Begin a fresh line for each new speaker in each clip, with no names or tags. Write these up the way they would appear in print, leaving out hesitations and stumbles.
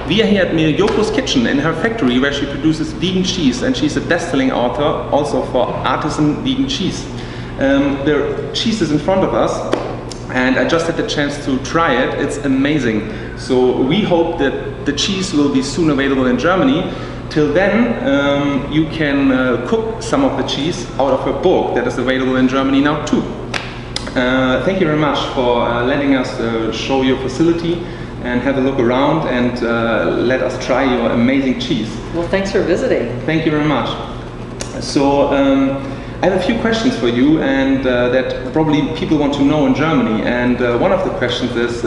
We are here at Miyoko's kitchen in her factory where she produces vegan cheese, and she's a best-selling author also for artisan vegan cheese. The cheese is in front of us, and I just had the chance to try it. It's amazing. So we hope that the cheese will be soon available in Germany. Till then, you can cook some of the cheese out of her book that is available in Germany now too. Thank you very much for letting us show your facility and have a look around and let us try your amazing cheese.
Well, thanks for visiting.
Thank you very much. So I have a few questions for you, and that probably people want to know in Germany. And one of the questions is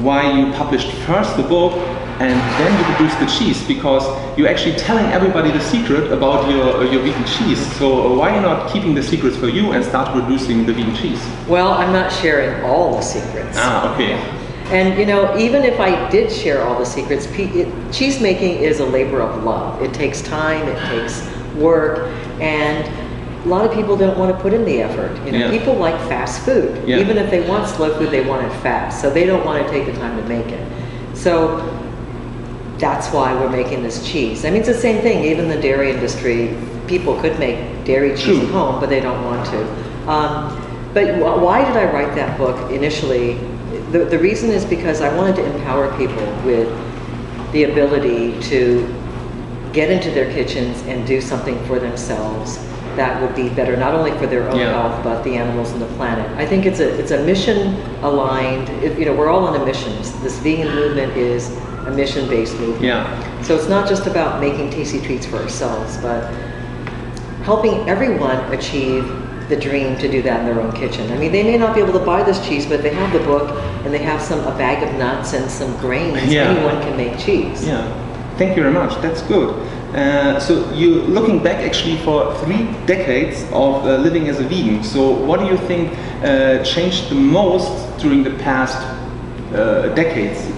why you published first the book and then you produced the cheese, because you're actually telling everybody the secret about your vegan cheese. So why are you not keeping the secrets for you and start producing the vegan cheese?
Well, I'm not sharing all the secrets.
Ah, okay.
And you know, even if I did share all the secrets, cheese making is a labor of love. It takes time, it takes work, and a lot of people don't want to put in the effort. You know, people like fast food.
Yeah.
Even if they want slow food, they want it fast. So they don't want to take the time to make it. So that's why we're making this cheese. I mean, it's the same thing. Even the dairy industry, people could make dairy cheese at home, but they don't want to. But why did I write that book initially? The reason is because I wanted to empower people with the ability to get into their kitchens and do something for themselves that would be better, not only for their own health, but the animals and the planet. I think it's a mission aligned. You know, we're all on a mission. This vegan movement is a mission-based movement.
Yeah.
So it's not just about making tasty treats for ourselves, but helping everyone achieve the dream to do that in their own kitchen. I mean, they may not be able to buy this cheese, but they have the book and they have a bag of nuts and some grains. Anyone can make cheese.
Yeah. Thank you very much. That's good. So you're looking back actually for 3 decades of living as a vegan. So what do you think changed the most during the past decades?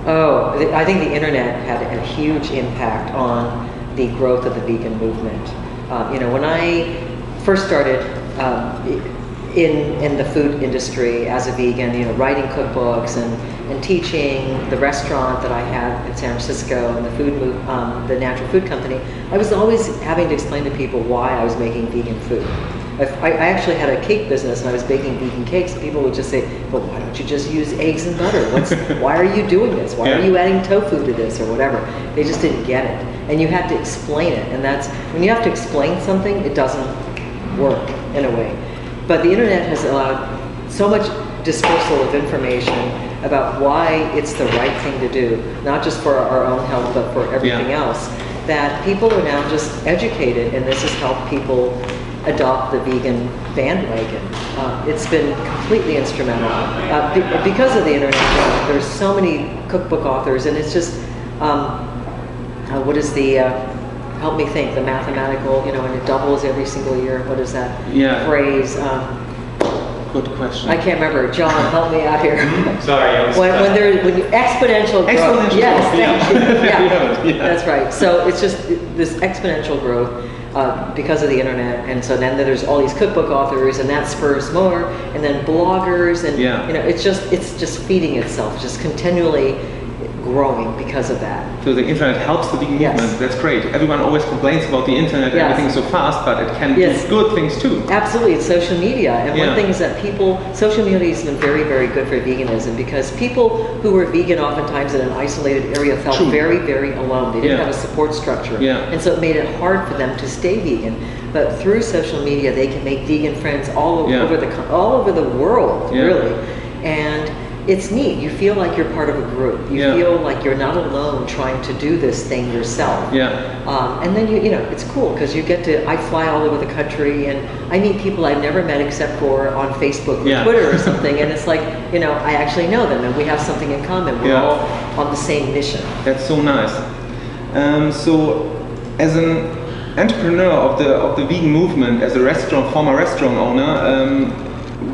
Oh, I think the internet had a huge impact on the growth of the vegan movement. You know, when I first started in the food industry as a vegan, you know, writing cookbooks and teaching the restaurant that I had in San Francisco and the natural food company, I was always having to explain to people why I was making vegan food. I actually had a cake business and I was baking vegan cakes, and people would just say, well, why don't you just use eggs and butter? Why are you doing this? Why are you adding tofu to this or whatever? They just didn't get it. And you had to explain it. And that's, when you have to explain something, it doesn't work in a way. But the internet has allowed so much dispersal of information about why it's the right thing to do, not just for our own health, but for everything else, that people are now just educated, and this has helped people adopt the vegan bandwagon. It's been completely instrumental. Because of the internet, there's so many cookbook authors, and it's just, what is the, help me think, the mathematical, you know, and it doubles every single year. What is that phrase?
Good question.
I can't remember. John, help me out here.
Sorry, I was...
when you, exponential growth.
Exponential
yes,
growth.
thank you. That's right. So it's just this exponential growth because of the internet, and so then there's all these cookbook authors, and that spurs more, and then bloggers, and you know, it's just feeding itself, just continually growing because of that.
So the internet helps the vegan movement. That's great. Everyone always complains about the internet, everything's so fast, but it can do good things too.
Absolutely, it's social media. And one thing is that social media has been very, very good for veganism, because people who were vegan oftentimes in an isolated area felt very, very alone. They didn't have a support structure. And so it made it hard for them to stay vegan. But through social media, they can make vegan friends all over the world, really. And it's neat. You feel like you're part of a group. You feel like you're not alone trying to do this thing yourself. And then you know, it's cool because you get to, I fly all over the country and I meet people I've never met except for on Facebook or Twitter or something, and it's like, you know, I actually know them and we have something in common. We're all on the same mission.
That's so nice. So as an entrepreneur of the vegan movement, as a former restaurant owner,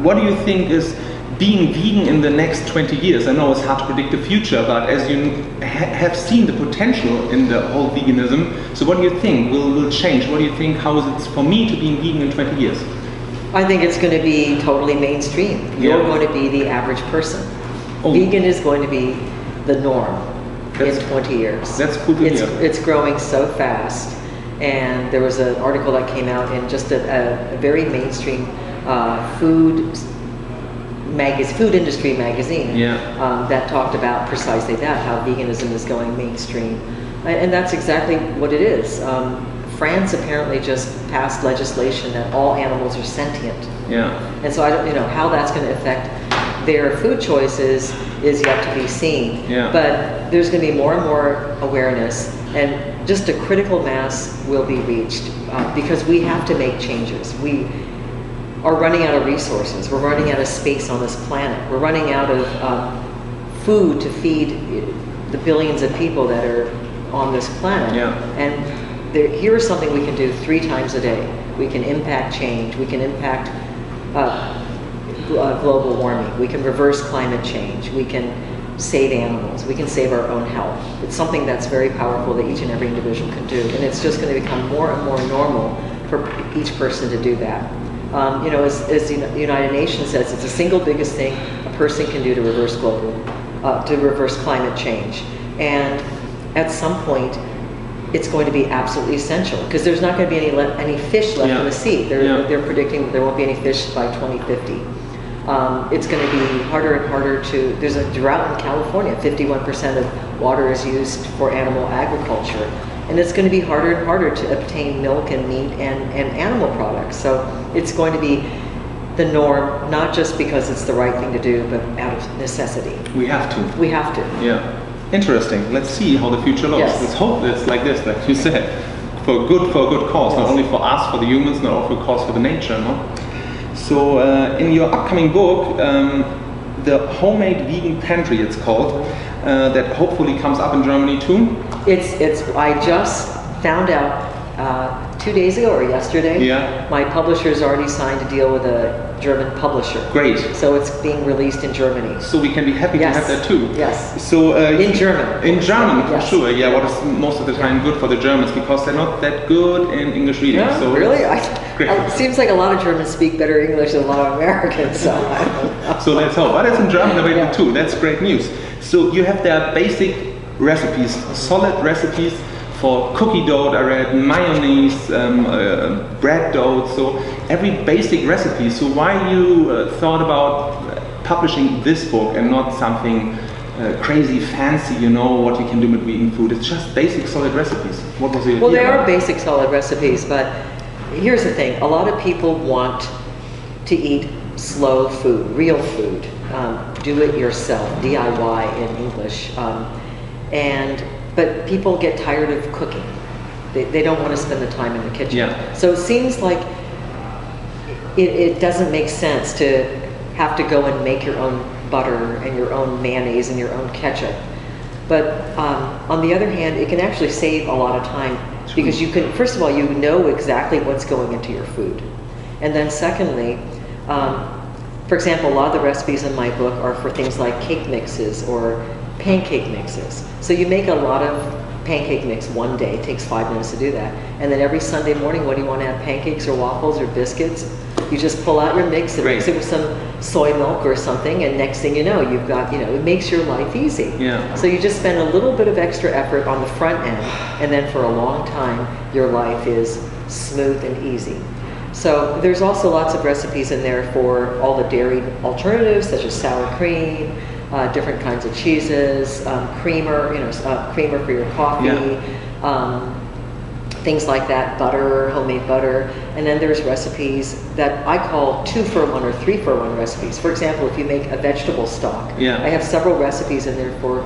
what do you think is being vegan in the next 20 years? I know it's hard to predict the future, but as you have seen the potential in the whole veganism, so what do you think will change? What do you think, how is it for me to be vegan in 20 years?
I think it's going to be totally mainstream. You're going to be the average person. Vegan is going to be the norm. in 20 years.
That's cool to hear.
It's growing so fast. And there was an article that came out in just a very mainstream food industry magazine that talked about precisely that, how veganism is going mainstream. And that's exactly what it is. France apparently just passed legislation that all animals are sentient.
Yeah.
And so I don't, how that's going to affect their food choices is yet to be seen.
Yeah.
But there's going to be more and more awareness, and just a critical mass will be reached because we have to make changes. We are running out of resources. We're running out of space on this planet. We're running out of food to feed the billions of people that are on this planet.
Yeah.
And here is something we can do 3 times a day. We can impact change. We can impact global warming. We can reverse climate change. We can save animals. We can save our own health. It's something that's very powerful that each and every individual can do. And it's just going to become more and more normal for each person to do that. As the United Nations says, it's the single biggest thing a person can do to reverse climate change. And at some point, it's going to be absolutely essential because there's not going to be any fish left in the sea. They're predicting that there won't be any fish by 2050. It's going to be harder and harder there's a drought in California. 51% of water is used for animal agriculture. And it's going to be harder and harder to obtain milk and meat and animal products. So it's going to be the norm, not just because it's the right thing to do, but out of necessity.
We have to.
We have to.
Yeah. Interesting. Let's see how the future looks.
Yes.
Let's hope it's like this, like you said, for a good cause, not only for us, for the humans, not only for a cause for the nature. No? So in your upcoming book, the Homemade Vegan Pantry, it's called, that hopefully comes up in Germany too.
I just found out 2 days ago or yesterday.
Yeah.
My publisher's already signed a deal with a German publisher.
Great.
So it's being released in Germany.
So we can be happy to have that too.
Yes.
So
in German.
In German, for
yes.
sure. Yeah, what is most of the time good for the Germans because they're not that good in English reading.
Yeah,
so
really? It seems like a lot of Germans speak better English than a lot of Americans. So I don't know.
So let's hope. But it's in German available too. That's great news. So you have their basic recipes, solid recipes for cookie dough, I read mayonnaise, bread dough, so every basic recipe. So why you thought about publishing this book and not something crazy fancy, what you can do with vegan food? It's just basic solid recipes. What was it?
Well, they are basic solid recipes, but here's the thing. A lot of people want to eat slow food, real food, do it yourself, DIY in English. But people get tired of cooking. They don't want to spend the time in the kitchen.
Yeah.
So it seems like it doesn't make sense to have to go and make your own butter and your own mayonnaise and your own ketchup. But on the other hand, it can actually save a lot of time because you can, first of all, you know exactly what's going into your food. And then secondly, for example, a lot of the recipes in my book are for things like cake mixes or pancake mixes. So you make a lot of pancake mix one day. It takes 5 minutes to do that. And then every Sunday morning, what do you want to have, pancakes or waffles or biscuits? You just pull out your mix and mix it with some soy milk or something, and next thing you know, you've got, it makes your life easy.
Yeah.
So you just spend a little bit of extra effort on the front end, and then for a long time, your life is smooth and easy. So there's also lots of recipes in there for all the dairy alternatives, such as sour cream, different kinds of cheeses, creamer, creamer for your coffee, things like that, butter, homemade butter. And then there's recipes that I call 2-for-1 or 3-for-1 recipes. For example, if you make a vegetable stock, I have several recipes in there for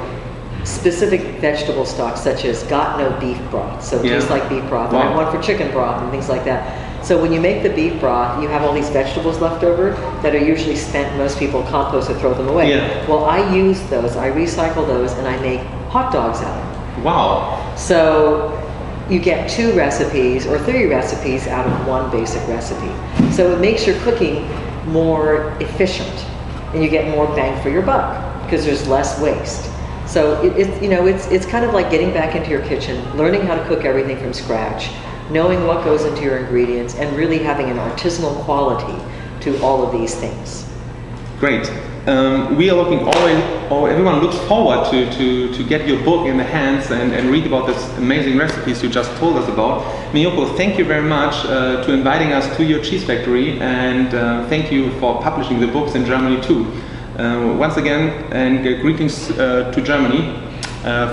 specific vegetable stocks, such as got no beef broth, so it tastes like beef broth. And I have one for chicken broth and things like that. So when you make the beef broth, you have all these vegetables left over that are usually spent. Most people compost or throw them away.
Yeah.
Well, I use those, I recycle those, and I make hot dogs out of them.
Wow.
So you get 2 recipes or 3 recipes out of 1 basic recipe. So it makes your cooking more efficient, and you get more bang for your buck because there's less waste. So it's kind of like getting back into your kitchen, learning how to cook everything from scratch, knowing what goes into your ingredients, and really having an artisanal quality to all of these things.
Great. We are looking everyone looks forward to get your book in the hands and read about this amazing recipes you just told us about. Miyoko, thank you very much to inviting us to your cheese factory, and thank you for publishing the books in Germany too. Once again, and greetings to Germany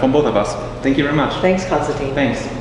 from both of us. Thank you very much.
Thanks, Konstantin.
Thanks.